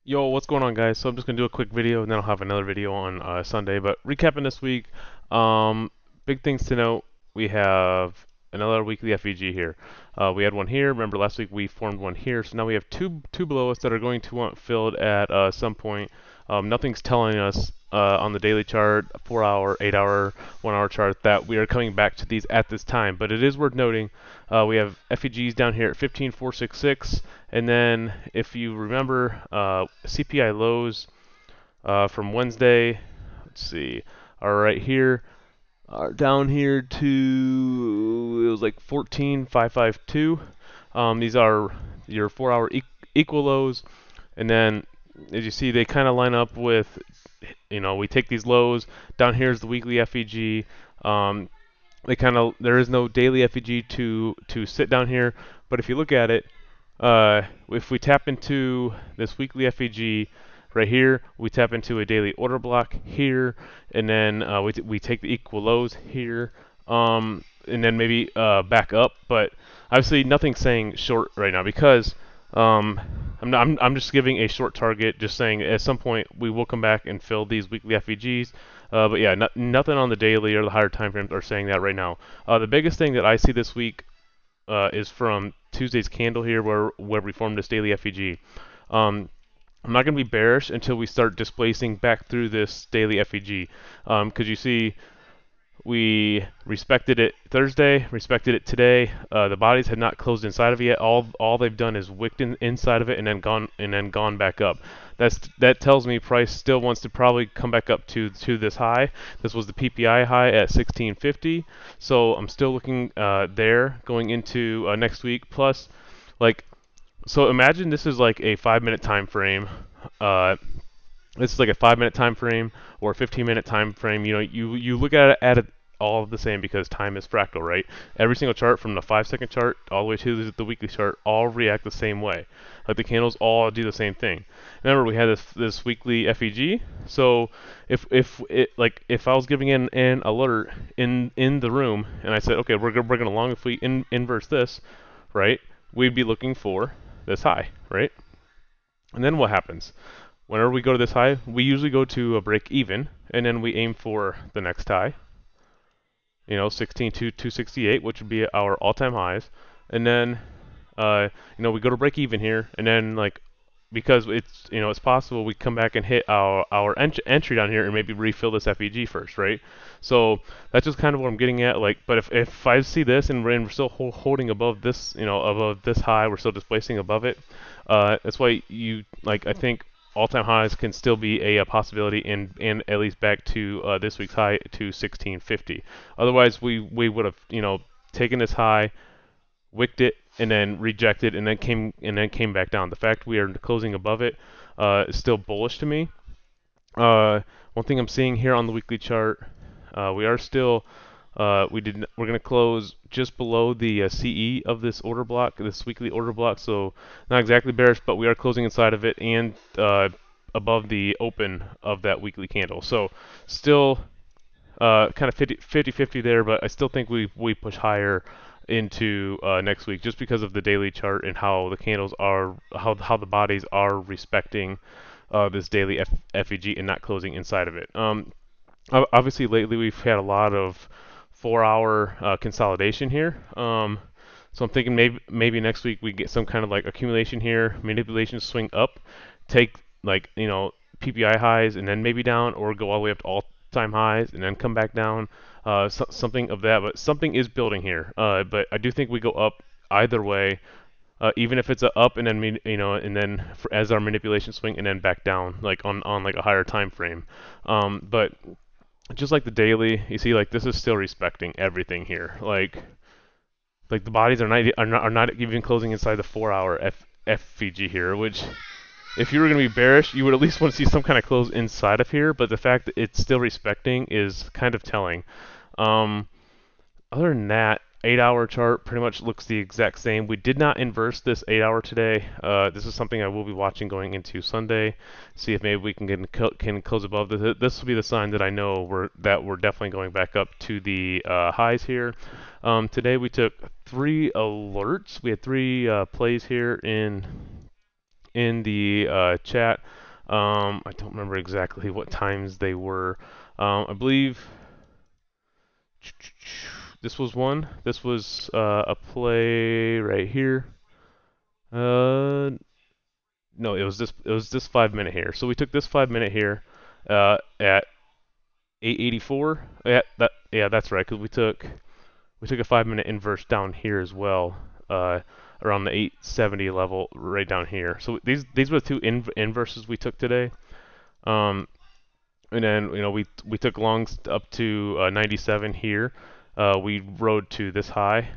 Yo, what's going on, guys? So I'm just gonna do a quick video, and then I'll have another video on Sunday. But recapping this week, um, big things to note. We have another weekly FEG here. We had one here. Remember last week we formed one here, so now we have two below us that are going to want filled at some point. Nothing's telling us on the daily chart, 4-hour, 8-hour, 1-hour chart that we are coming back to these at this time. But it is worth noting we have FEGs down here at 15,466. And then, if you remember, CPI lows from Wednesday, let's see, are right here, are down here to, it was like 14,552. These are your 4-hour equal lows. And then, as you see, they kind of line up with, we take these lows. Down here is the weekly FEG. There is no daily FEG to sit down here. But if you look at it, if we tap into this weekly FEG right here, we tap into a daily order block here, and then we take the equal lows here, and then maybe back up. But obviously, nothing's saying short right now because I'm just giving a short target, just saying at some point we will come back and fill these weekly FEGs. But yeah, nothing on the daily or the higher time frames are saying that right now. The biggest thing that I see this week is from Tuesday's candle here, where we formed this daily FEG. I'm not going to be bearish until we start displacing back through this daily FEG, because you see we respected it Thursday, respected it today. The bodies had not closed inside of it yet. All they've done is wicked inside of it and then gone back up. That tells me price still wants to probably come back up to this high. This was the PPI high at 1650. So I'm still looking there going into next week. Plus, like, so imagine this is like a 5-minute time frame. This is like a 5-minute time frame or a 15-minute time frame. You look at it all the same because time is fractal, right? Every single chart from the 5-second chart all the way to the weekly chart all react the same way. Like the candles all do the same thing. Remember, we had this weekly FEG. So if I was giving an alert in the room and I said, okay, we're gonna long if we inverse this, right? We'd be looking for this high, right? And then what happens? Whenever we go to this high, we usually go to a break even, and then we aim for the next high. 16,268, which would be our all-time highs, and then we go to break even here, and then because it's possible we come back and hit our entry down here and maybe refill this FEG first, right? So that's just kind of what I'm getting at. But if I see this and we're still holding above this, above this high, we're still displacing above it. That's why I think all-time highs can still be a possibility and at least back to this week's high to 1650. Otherwise, we would have taken this high, wicked it, and then rejected, and then came back down. The fact we are closing above it is still bullish to me. One thing I'm seeing here on the weekly chart, we are still we're going to close just below the CE of this order block, this weekly order block. So not exactly bearish, but we are closing inside of it and above the open of that weekly candle. So still kind of 50-50 there, but I still think we push higher into next week just because of the daily chart and how the candles are, how the bodies are respecting this daily FEG and not closing inside of it. Obviously, lately we've had a lot of 4-hour consolidation here. So I'm thinking maybe next week we get some kind of like accumulation here, manipulation swing up, take PPI highs and then maybe down, or go all the way up to all-time highs and then come back down. Something of that, but something is building here. But I do think we go up either way, even if it's a up and then and then as our manipulation swing and then back down, like on like a higher time frame. But just like the daily, you see, like this is still respecting everything here. Like the bodies are not even closing inside the 4-hour FVG here, which if you were going to be bearish, you would at least want to see some kind of close inside of here. But the fact that it's still respecting is kind of telling. Other than that, 8-hour chart pretty much looks the exact same. We did not inverse this 8-hour today. This is something I will be watching going into Sunday. See if maybe we can close above this. This will be the sign that I know we're definitely going back up to the highs here. Today we took 3 alerts. We had 3 plays here in in the chat. I don't remember exactly what times they were. I believe this was one. This was a play right here. No, it was this. It was this 5 minute here. So we took this 5 minute here at 884. Yeah, that's right. Because we took a 5 minute inverse down here as well, around the 870 level, right down here. So these were the two inverses we took today. And then we took longs up to 97 here. We rode to this high.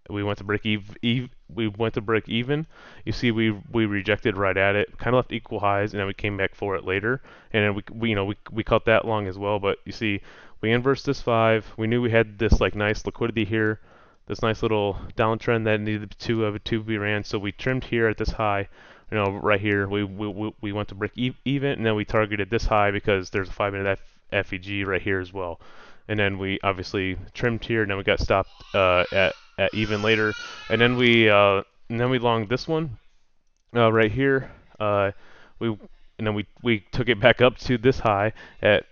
We went to break we went to break even. You see, we rejected right at it, kind of left equal highs, and then we came back for it later. And then we cut that long as well. But you see, we inversed this 5. We knew we had this like nice liquidity here, this nice little downtrend that needed to be ran. So we trimmed here at this high. Right here, we went to break even, and then we targeted this high because there's a 5 minute FEG right here as well. And then we obviously trimmed here, and then we got stopped at even later, and then we longed this one right here. We and then we took it back up to this high at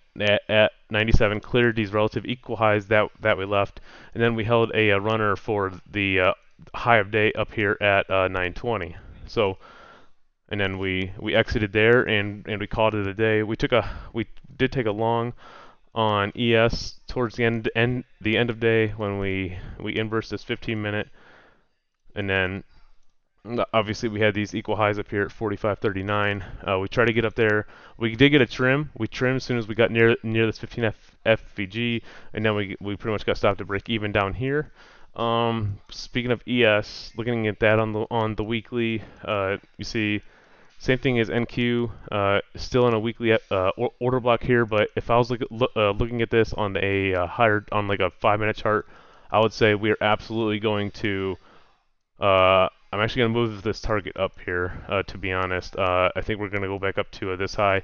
97, cleared these relative equal highs that we left, and then we held a runner for the high of day up here at 920. So, and then we exited there, and we called it a day. We did take a long on ES towards the end of day when we inversed this 15 minute, and then obviously we had these equal highs up here at 45.39. We tried to get up there. We did get a trim. We trimmed as soon as we got near this 15 FVG, and then we pretty much got stopped to break even down here. Speaking of ES, looking at that on the weekly, you see same thing as NQ, still in a weekly order block here. But if I was looking at this on on like a 5 minute chart, I would say we are absolutely going to. I'm actually going to move this target up here. To be honest, I think we're going to go back up to this high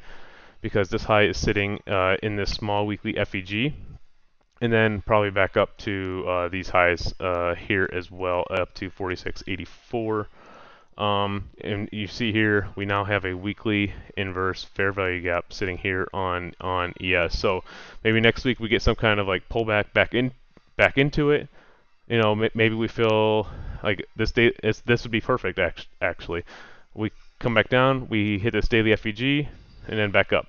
because this high is sitting in this small weekly FEG, and then probably back up to these highs here as well, up to 46.84. And you see here we now have a weekly inverse fair value gap sitting here on ES. So maybe next week we get some kind of like pullback back into it. Maybe we feel like this would be perfect actually. We come back down, we hit this daily FEG, and then back up.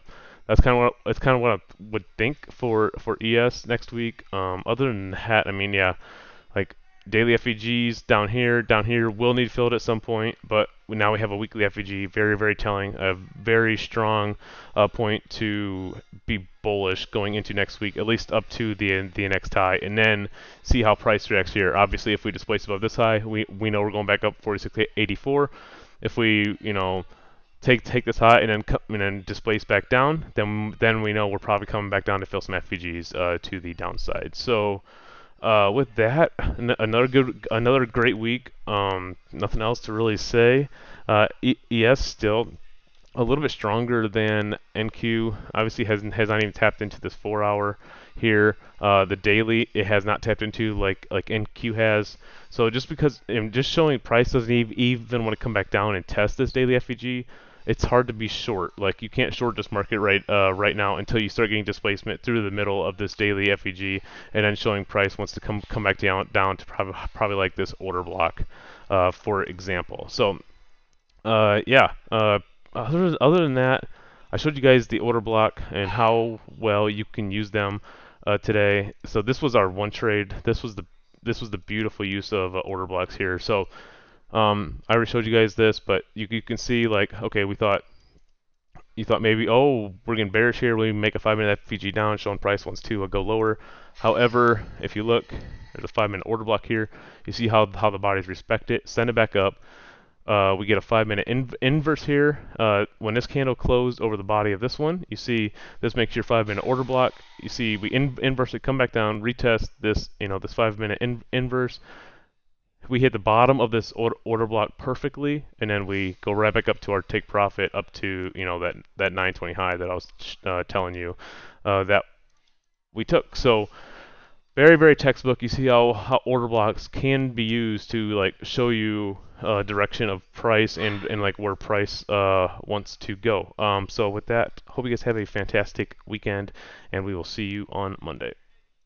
That's kind of what I would think for ES next week. Other than that, I mean, yeah, like daily FEGs down here will need filled at some point, but now we have a weekly FEG, very, very telling, a very strong point to be bullish going into next week, at least up to the next high, and then see how price reacts here. Obviously, if we displace above this high, we know we're going back up 46.84. If we, take this high and then displace back down, then we know we're probably coming back down to fill some FEGs to the downside. So. With that, another great week. Nothing else to really say. ES still a little bit stronger than NQ. Obviously has not even tapped into this 4 hour here. The daily it has not tapped into like NQ has. So just because just showing price doesn't even want to come back down and test this daily FEG. It's hard to be short. Like you can't short this market right now until you start getting displacement through the middle of this daily FEG, and then showing price wants to come back down to probably like this order block, for example. So yeah. Other than that, I showed you guys the order block and how well you can use them today. So this was our one trade. This was the beautiful use of order blocks here. So. I already showed you guys this, but you can see like, okay, you thought maybe, oh, we're getting bearish here. We make a 5 minute FPG down, showing price wants to go lower. However, if you look, there's a 5 minute order block here. You see how the bodies respect it, send it back up. We get a 5 minute inverse here. When this candle closed over the body of this one, you see this makes your 5 minute order block. You see we inverse it, come back down, retest this, this 5 minute inverse. We hit the bottom of this order block perfectly, and then we go right back up to our take profit up to that 920 high that I was telling you that we took. So very, very textbook. You see how order blocks can be used to like show you direction of price and like where price wants to go. So with that, hope you guys have a fantastic weekend, and we will see you on Monday.